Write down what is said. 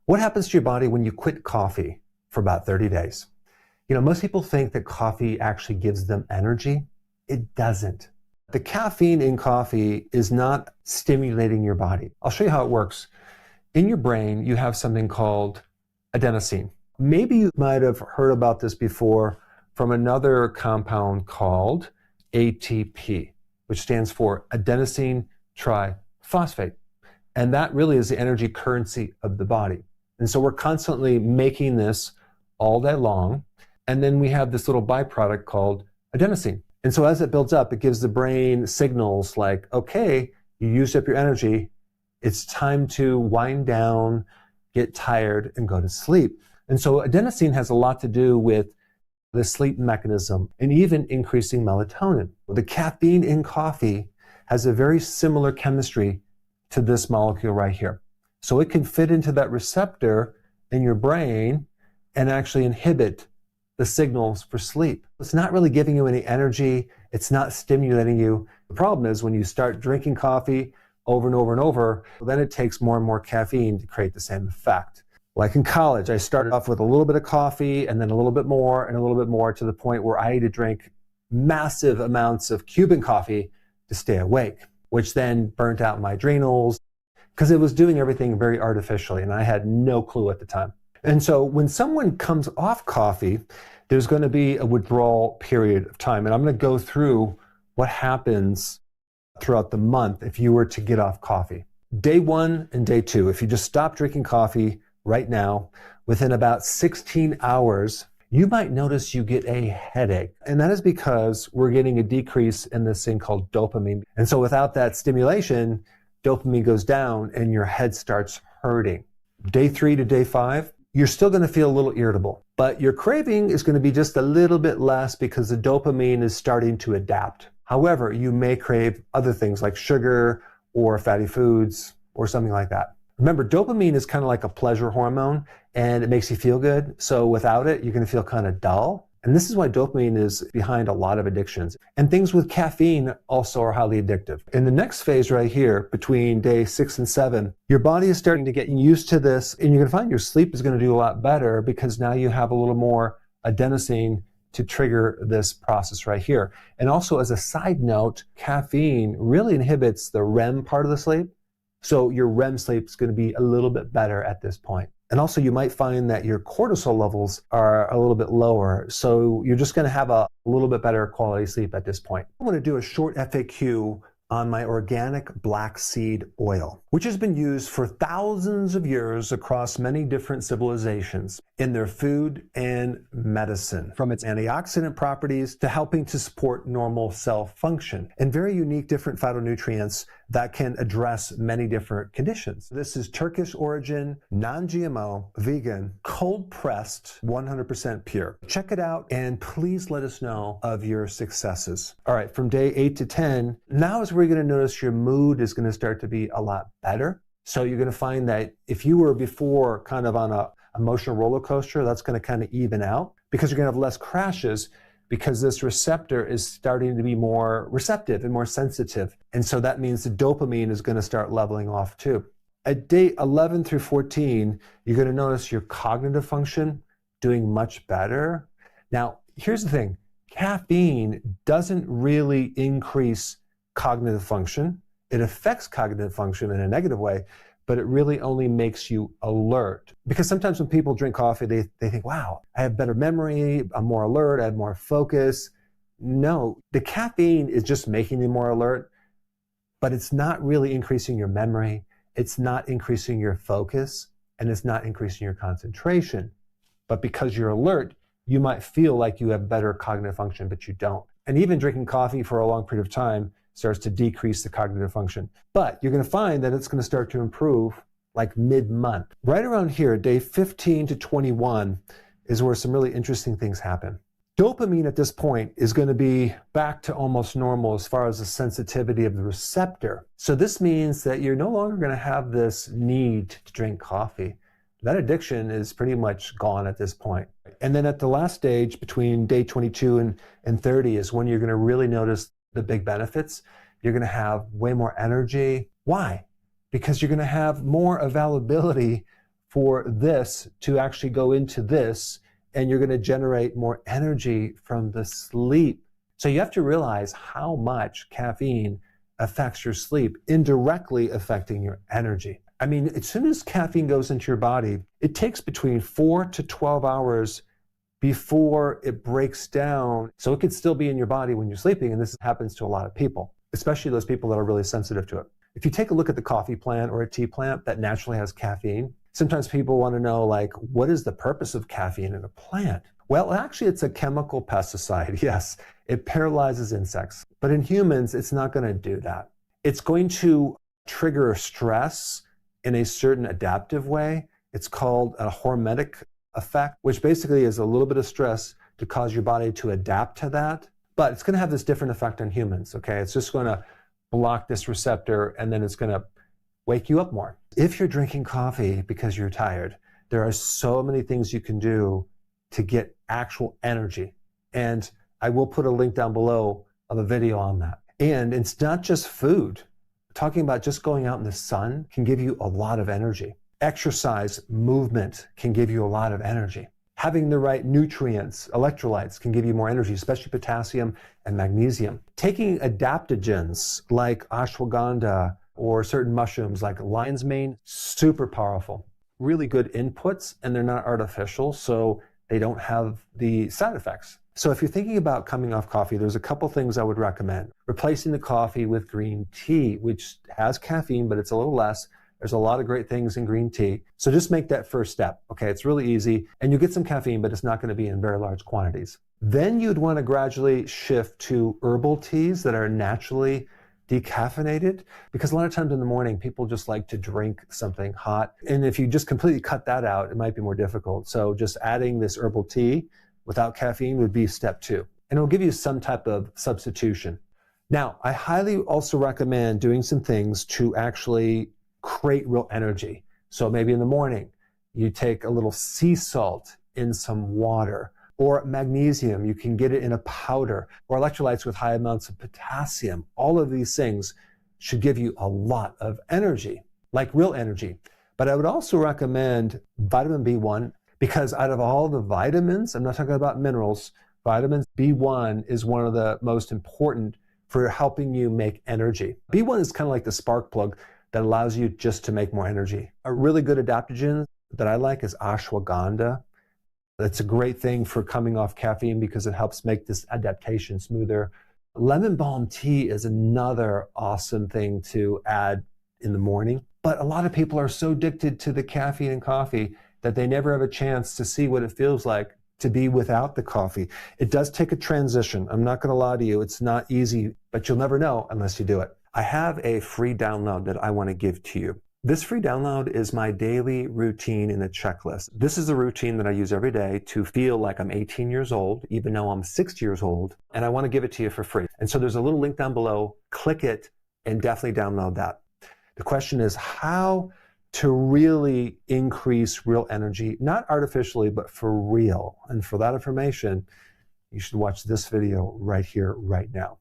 What happens to your body when you quit coffee for about 30 days? Most people think that coffee actually gives them energy. It doesn't. The caffeine in coffee is not stimulating your body. I'll show you how it works. In your brain, you have something called adenosine. Maybe you might have heard about this before from another compound called ATP, which stands for adenosine triphosphate. And that really is the energy currency of the body. And so we're constantly making this all day long. And then we have this little byproduct called adenosine. And so as it builds up, it gives the brain signals like, okay, you used up your energy. It's time to wind down, get tired, and go to sleep. And so adenosine has a lot to do with the sleep mechanism and even increasing melatonin. The caffeine in coffee has a very similar chemistry to this molecule right here. So it can fit into that receptor in your brain and actually inhibit the signals for sleep. It's not really giving you any energy. It's not stimulating you. The problem is when you start drinking coffee over and over and over, then it takes more and more caffeine to create the same effect. Like in college, I started off with a little bit of coffee and then a little bit more and a little bit more to the point where I had to drink massive amounts of Cuban coffee to stay awake, which then burnt out my adrenals because it was doing everything very artificially and I had no clue at the time. And so when someone comes off coffee, there's going to be a withdrawal period of time. And I'm going to go through what happens throughout the month if you were to get off coffee. Day 1 and day 2, if you just stop drinking coffee right now, within about 16 hours, you might notice you get a headache. And that is because we're getting a decrease in this thing called dopamine. And so without that stimulation, dopamine goes down and your head starts hurting. Day 3 to day 5, you're still going to feel a little irritable, but your craving is going to be just a little bit less because the dopamine is starting to adapt. However, you may crave other things like sugar or fatty foods or something like that. Remember, dopamine is kind of like a pleasure hormone and it makes you feel good. So without it, you're going to feel kind of dull. And this is why dopamine is behind a lot of addictions. And things with caffeine also are highly addictive. In the next phase right here, between day 6 and 7, your body is starting to get used to this and you're going to find your sleep is going to do a lot better because now you have a little more adenosine to trigger this process right here. And also as a side note, caffeine really inhibits the REM part of the sleep. So your REM sleep is going to be a little bit better at this point. And also you might find that your cortisol levels are a little bit lower. So you're just going to have a little bit better quality sleep at this point. I want to do a short FAQ on my organic black seed oil, which has been used for thousands of years across many different civilizations in their food and medicine, from its antioxidant properties to helping to support normal cell function and very unique different phytonutrients that can address many different conditions. This is Turkish origin, non-GMO, vegan, cold pressed, 100% pure. Check it out and please let us know of your successes. All right, from day 8 to 10, now is where you're going to notice your mood is going to start to be a lot better. So you're going to find that if you were before kind of on a emotional roller coaster, that's going to kind of even out because you're going to have less crashes because this receptor is starting to be more receptive and more sensitive. And so that means the dopamine is going to start leveling off too. At day 11 through 14, you're going to notice your cognitive function doing much better. Now, here's the thing. Caffeine doesn't really increase cognitive function. It affects cognitive function in a negative way, but it really only makes you alert. Because sometimes when people drink coffee, they think, wow, I have better memory, I'm more alert, I have more focus. No, the caffeine is just making you more alert, but it's not really increasing your memory, it's not increasing your focus, and it's not increasing your concentration. But because you're alert, you might feel like you have better cognitive function, but you don't. And even drinking coffee for a long period of time starts to decrease the cognitive function. But you're going to find that it's going to start to improve like mid-month. Right around here, day 15 to 21 is where some really interesting things happen. Dopamine at this point is going to be back to almost normal as far as the sensitivity of the receptor. So this means that you're no longer going to have this need to drink coffee. That addiction is pretty much gone at this point. And then at the last stage, between day 22 and 30 is when you're going to really notice the big benefits. You're going to have way more energy. Why? Because you're going to have more availability for this to actually go into this, and you're going to generate more energy from the sleep. So you have to realize how much caffeine affects your sleep, indirectly affecting your energy. I mean, as soon as caffeine goes into your body, it takes between 4 to 12 hours before it breaks down. So it could still be in your body when you're sleeping, and this happens to a lot of people, especially those people that are really sensitive to it. If you take a look at the coffee plant or a tea plant that naturally has caffeine, sometimes people want to know, like, what is the purpose of caffeine in a plant? Well, actually, it's a chemical pesticide. Yes, it paralyzes insects. But in humans, it's not going to do that. It's going to trigger stress in a certain adaptive way. It's called a hormetic effect, which basically is a little bit of stress to cause your body to adapt to that. But it's going to have this different effect on humans, okay? It's just going to block this receptor, and then it's going to wake you up more. If you're drinking coffee because you're tired, there are so many things you can do to get actual energy. And I will put a link down below of a video on that. And it's not just food. Talking about just going out in the sun can give you a lot of energy. Exercise, movement can give you a lot of energy. Having the right nutrients, electrolytes, can give you more energy, especially potassium and magnesium. Taking adaptogens like ashwagandha or certain mushrooms like lion's mane, super powerful. Really good inputs, and they're not artificial, so they don't have the side effects. So if you're thinking about coming off coffee, there's a couple things I would recommend. Replacing the coffee with green tea, which has caffeine, but it's a little less. There's a lot of great things in green tea. So just make that first step, okay? It's really easy, and you get some caffeine, but it's not going to be in very large quantities. Then you'd want to gradually shift to herbal teas that are naturally decaffeinated, because a lot of times in the morning, people just like to drink something hot. And if you just completely cut that out, it might be more difficult. So just adding this herbal tea without caffeine would be step 2. And it'll give you some type of substitution. Now, I highly also recommend doing some things to actually create real energy. So maybe in the morning, you take a little sea salt in some water, or magnesium, you can get it in a powder, or electrolytes with high amounts of potassium. All of these things should give you a lot of energy, like real energy. But I would also recommend vitamin B1, because out of all the vitamins, I'm not talking about minerals, vitamin B1 is one of the most important for helping you make energy. B1 is kind of like the spark plug that allows you just to make more energy. A really good adaptogen that I like is ashwagandha. That's a great thing for coming off caffeine because it helps make this adaptation smoother. Lemon balm tea is another awesome thing to add in the morning. But a lot of people are so addicted to the caffeine and coffee that they never have a chance to see what it feels like to be without the coffee. It does take a transition. I'm not going to lie to you. It's not easy, but you'll never know unless you do it. I have a free download that I want to give to you. This free download is my daily routine in a checklist. This is a routine that I use every day to feel like I'm 18 years old, even though I'm 60 years old, and I want to give it to you for free. And so there's a little link down below. Click it and definitely download that. The question is how to really increase real energy, not artificially, but for real. And for that information, you should watch this video right here, right now.